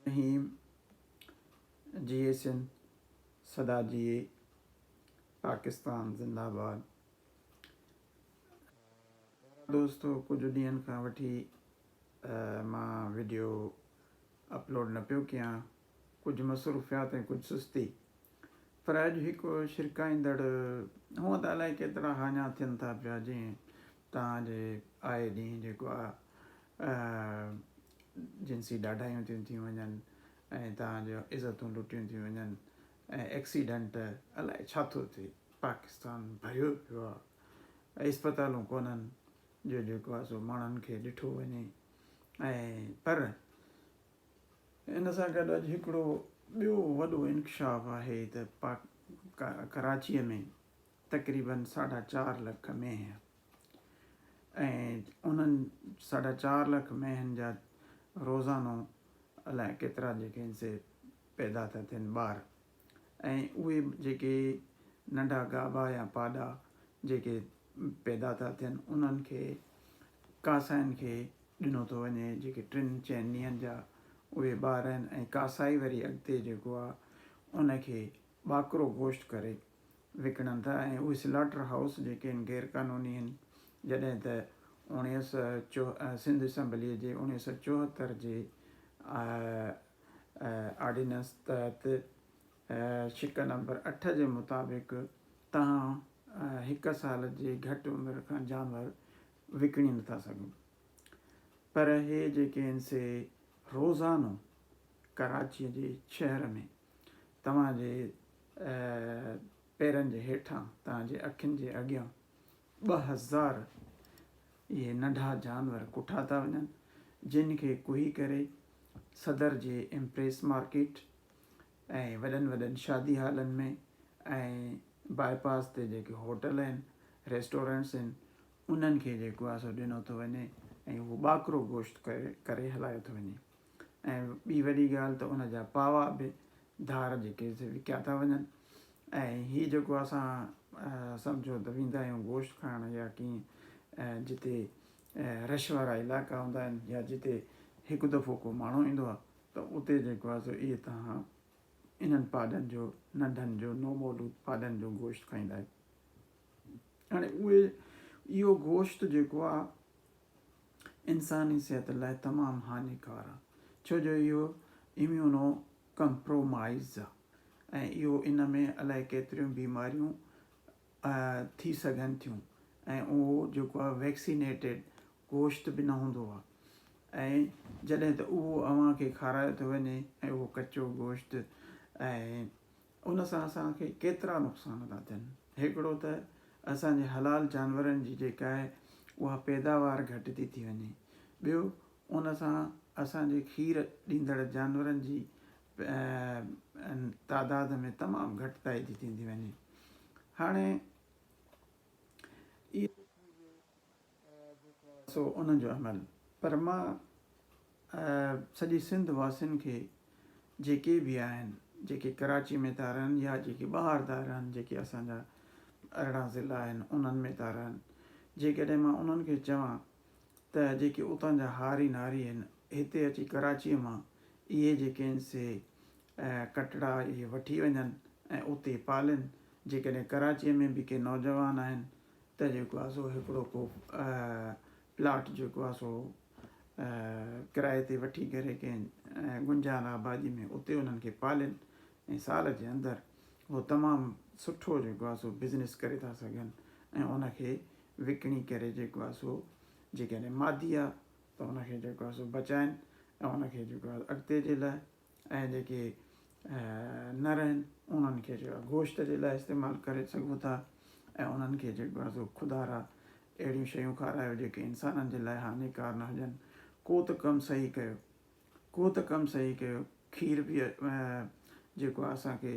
रहीम जिए सिंध सदा जिए पाकिस्तान ज़िंदाबाद। दोस्तों कुछ ॾींहंनि खां वठी मां वीडियो अपलोड न पियो कयां, कुझु मसरूफ़ियात ऐं कुझु सुस्ती। पर अॼु हिकु शिरकाईंदड़ हूअं त अलाए केतिरा हाञा थियनि था पिया, जीअं तव्हांजे आए ॾींहुं जेको आहे जिनसी ॾाढायूं थी वञनि ऐं तव्हांजो इज़तूं लुटियूं थी वञनि ऐं एक्सीडेंट, अलाए छा थो थिए। पाकिस्तान भरियो पियो आहे, इस्पतालूं कोन्हनि जो जेको आहे सो माण्हुनि खे ॾिठो वञे। ऐं पर इन सां गॾु अॼु हिकिड़ो ॿियो वॾो इंकशाफ आहे त कराचीअ में तक़रीबन 4.5 लख मेंह, ऐं उन्हनि 4.5 लख मेंहनि जा रोज़ानो अलाए केतिरा जेके से पैदा था थियनि ॿार, ऐं उहे जेके नंढा गाबा या पाॾा जेके पैदा था थियनि उन्हनि खे कासाइनि खे ॾिनो थो वञे, जेके 3-4 ॾींहंनि जा उहे ॿार आहिनि। ऐं कासाई वरी अॻिते जेको आहे उनखे ॿाकरो गोश्त करे विकिणनि था, ऐं उहे स्लॉटर हाउस जेके आहिनि गैर क़ानूनी आहिनि। जॾहिं त सिंध असैम्बलीअ जे 1974 जे ऑर्डिनेंस तहत शिक नंबर 8 जे मुताबिक़ तव्हां 1 साल जे घटि उमिरि खां जानवर विकिणी नथा सघो। पर हे जेके आहिनि से रोज़ानो कराचीअ जे शहर में तव्हांजे पेरनि जे हेठां, तव्हांजे अखियुनि जे अॻियां 2000 इहे नंढा जानवर कुठा था वञनि, जिन खे कुही करे सदर जे इम्प्रेस मार्केट ऐं वॾनि वॾनि शादी हालनि में ऐं बाईपास ते जेके होटल आहिनि, रेस्टोरेंट्स आहिनि, उन्हनि खे जेको आहे सो ॾिनो थो वञे ऐं उहो ॿाकरो गोश्त करे हलायो थो वञे। ऐं ॿी वॾी ॻाल्हि त उन जा पावा बि धार जेके विकिया था वञनि। ऐं हीअ जेको असां सम्झो त वेंदा आहियूं गोश्त खाइण या कीअं जिते रश वारा इलाइक़ा हूंदा आहिनि या जिते हिकु दफ़ो को माण्हू ईंदो आहे, त उते जेको आहे सो इहे तव्हां इन्हनि पाॾनि जो, नंढनि जो नोमोलूद पाॾनि जो गोश्त खाईंदा आहियो। हाणे इहो गोश्त जेको आहे इंसानी सिहत लाइ तमामु हानिकार आहे, छो जो इहो इम्यूनो कंप्रोमाइज़ आहे ऐं इहो इन में अलाए केतिरियूं बीमारियूं थी सघनि थियूं। ऐं उहो जेको आहे वैक्सीनेटेड गोश्त बि न हूंदो आहे, ऐं जॾहिं त उहो अव्हांखे खारायो थो वञे ऐं उहो कचो गोश्त, ऐं उन सां असांखे केतिरा नुक़सान था थियनि। हिकिड़ो त असांजे हलाल जानवरनि जी जेका आहे उहा पैदावार घटि थी वञे। ॿियो उन सां असांजे खीर ॾींदड़ जानवरनि जी तादाद में तमामु घटिताई थी थींदी वञे। हाणे सो उनजो अमल, पर मां सॼी सिंध वासियुनि खे जेके बि आहिनि, जेके कराची में था रहनि या जेके ॿाहिरि था रहनि, जेके असांजा 18 ज़िला आहिनि उन्हनि में था रहनि, जेकॾहिं मां उन्हनि खे चवां त जेके उतां जा हारी नारी आहिनि हिते अची कराचीअ मां इहे जेके आहिनि से कटड़ा इहे वठी वञनि ऐं उते पालनि। जेकॾहिं कराचीअ में बि के नौजवान आहिनि त जेको आहे सो हिकिड़ो को प्लाट जेको आहे सो किराए ते वठी करे कंहिं गुंजान आबादी में उते उन्हनि खे पालनि, ऐं साल जे अंदरि उहो तमामु सुठो जेको आहे सो बिज़नेस करे था सघनि ऐं उनखे विकिणी करे जेको आहे सो जेकॾहिं मादी आहे त उनखे जेको आहे सो बचाइनि ऐं उनखे जेको आहे अॻिते जे लाइ, ऐं जेके नर आहिनि उन्हनि खे जेको आहे गोश्त जे लाइ इस्तेमालु करे सघूं था, ऐं उन्हनि खे जेको आहे सो खुदारा अहिड़ियूं शयूं खारायो जेके इंसाननि जे लाइ हानिकार न हुजनि। को त कमु सही कयो, खीर बि जेको आहे असांखे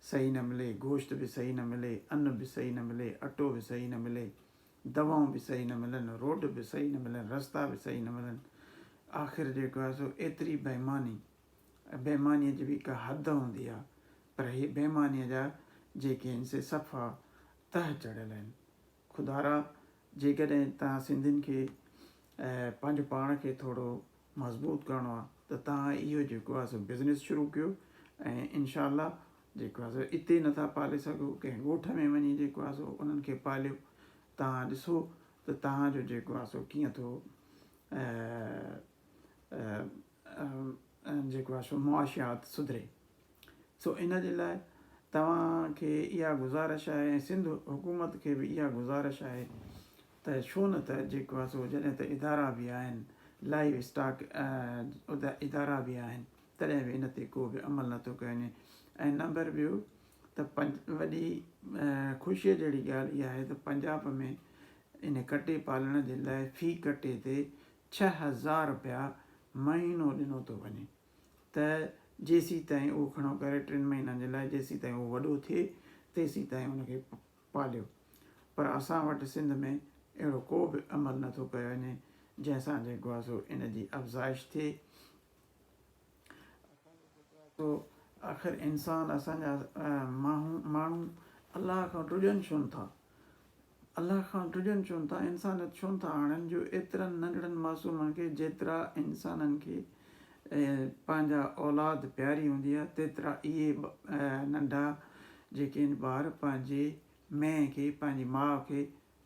सही न मिले, गोश्त बि सही न मिले, अन्न बि सही न मिले, अटो बि सही न मिले, दवाऊं बि सही न मिलनि, रोड बि सही न मिलनि, रस्ता बि सही न मिलनि। आख़िर जेको आहे सो एतिरी बेईमानीअ जी बि का हदि हूंदी आहे, पर इहे बेईमानीअ जा जेके आहिनि से सफ़ा तह चढ़ियल आहिनि। खुदारा जेकॾहिं तव्हां सिंधियुनि खे पंहिंजो पाण खे थोरो मज़बूत करिणो आहे त तव्हां इहो जेको आहे सो बिज़नेस शुरू कयो ऐं इनशा जेको आहे सो इते नथा पाले सघो कंहिं ॻोठ में वञी जेको आहे सो उन्हनि खे पालियो तव्हां ॾिसो त तव्हांजो जेको आहे सो कीअं थो जेको आहे सो मुआशियात सुधरे। सो इन जे लाइ तव्हांखे इहा गुज़ारिश आहे ऐं सिंध हुकूमत खे बि इहा गुज़ारिश आहे त छो न त जेको आहे सो जॾहिं त इदारा बि आहिनि लाइव स्टॉक इदारा बि आहिनि तॾहिं बि इन ते को बि अमल नथो कयो वञे। ऐं नंबर ॿियो त वॾी ख़ुशीअ जहिड़ी ॻाल्हि इहा आहे त पंजाब में इन कटे पालण जे लाइ फ़ी कटे ते 6000 रुपया महीनो ॾिनो थो वञे त जेसीं ताईं उहो खणो करे 3 महीननि जे लाइ जेसीं ताईं उहो वॾो थिए तेसीं ताईं उनखे पालियो। पर असां वटि सिंध में अहिड़ो को बि अमल नथो कयो वञे जंहिंसां जेको आहे सो इन जी अफ़ज़ाइश थिए। तो आख़िर इंसान असांजा माण्हू अलाह खां ड्रुजनि छो था अलाह खां ड्रुजनि छो था इंसानियत छो था आणनि जो एतिरनि नंढड़नि मासूमनि खे जेतिरा इंसाननि खे पंहिंजा औलाद प्यारी हूंदी आहे तेतिरा इहे नंढा जेके ॿार पंहिंजे मैं खे पंहिंजी माउ खे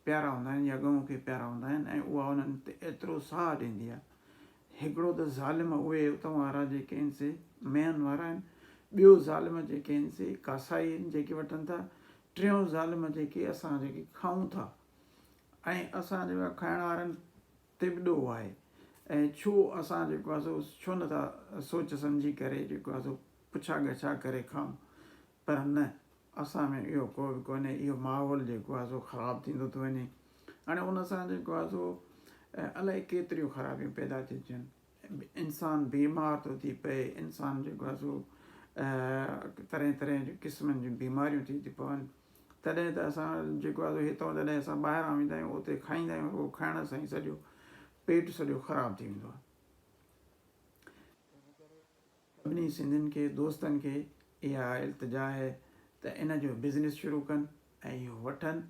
प्यारा हूंदा आहिनि या गऊं खे प्यारा हूंदा आहिनि ऐं उहा उन्हनि ते एतिरो साह ॾींदी आहे। हिकिड़ो त ज़ालिम उहे उतां वारा जेके आहिनि से मैन वारा आहिनि, ॿियो ज़ालिम जेके आहिनि से कासाई आहिनि जेके वठनि था, टियों ज़ालिम जेके असां जेके खाऊं था ऐं असां जेका खाइण वारनि ते बि ॾोह आहे। ऐं छो असां जेको आहे सो छो नथा सोच सम्झी करे जेको आहे सो पुछा गछा करे खाऊं, पर न असां में इहो को बि कोन्हे। इहो माहौल जेको आहे सो ख़राबु थींदो थो वञे। हाणे उन सां जेको आहे सो अलाए केतिरियूं ख़राबियूं पैदा थी थियनि, इंसानु बीमार थो थी पए, इंसानु जेको आहे सो तरह तरह जी क़िस्मनि जूं बीमारियूं थी पवनि। तॾहिं त असां जेको आहे सो हितां जॾहिं असां ॿाहिरां वेंदा आहियूं उते खाईंदा आहियूं उहो खाइण सां ई सॼो पेट सॼो ख़राबु थी वेंदो आहे। सभिनी सिंधियुनि खे दोस्तनि खे इहा इल्तिजा आहे त इन जो बिज़नेस शुरू कनि ऐं इहो वठनि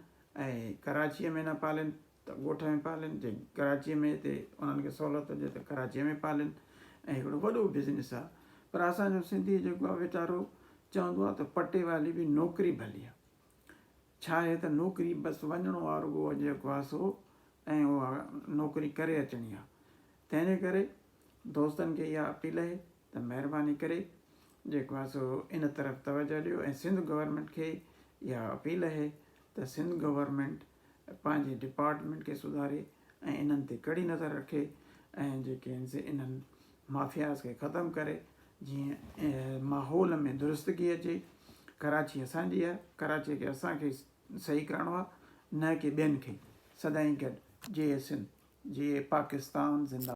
ऐं कराचीअ में न पालनि त ॻोठ में पालनि, जे कराचीअ में हिते उन्हनि खे सहूलियत हुजे त कराचीअ में पालनि ऐं हिकिड़ो वॾो बिज़नेस आहे। पर असांजो सिंधी जेको आहे वीचारो चवंदो आहे त पटे वाली बि नौकिरी भली आहे। छा आहे त नौकिरी बसि वञिणो आहे रुॻो जेको आहे सो ऐं उहा नौकिरी करे अचणी आहे। तंहिंजे करे दोस्तनि खे इहा अपील आहे त महिरबानी करे जेको आहे सो इन तरफ़ तवजो ॾियो ऐं सिंध गवर्नमेंट खे इहा अपील आहे त सिंध गवर्नमेंट पंहिंजे डिपार्टमेंट खे सुधारे ऐं इन्हनि ते कड़ी नज़र रखे ऐं जेके आहिनि से इन्हनि माफ़ियाज़ खे ख़तमु करे जीअं माहौल में दुरुस्तगी अचे। कराची असांजी आहे, कराचीअ खे असांखे सही करिणो आहे, न की ॿियनि खे। सदाईं गॾु जय सिंध, जय पाकिस्तान ज़िंदाबाद।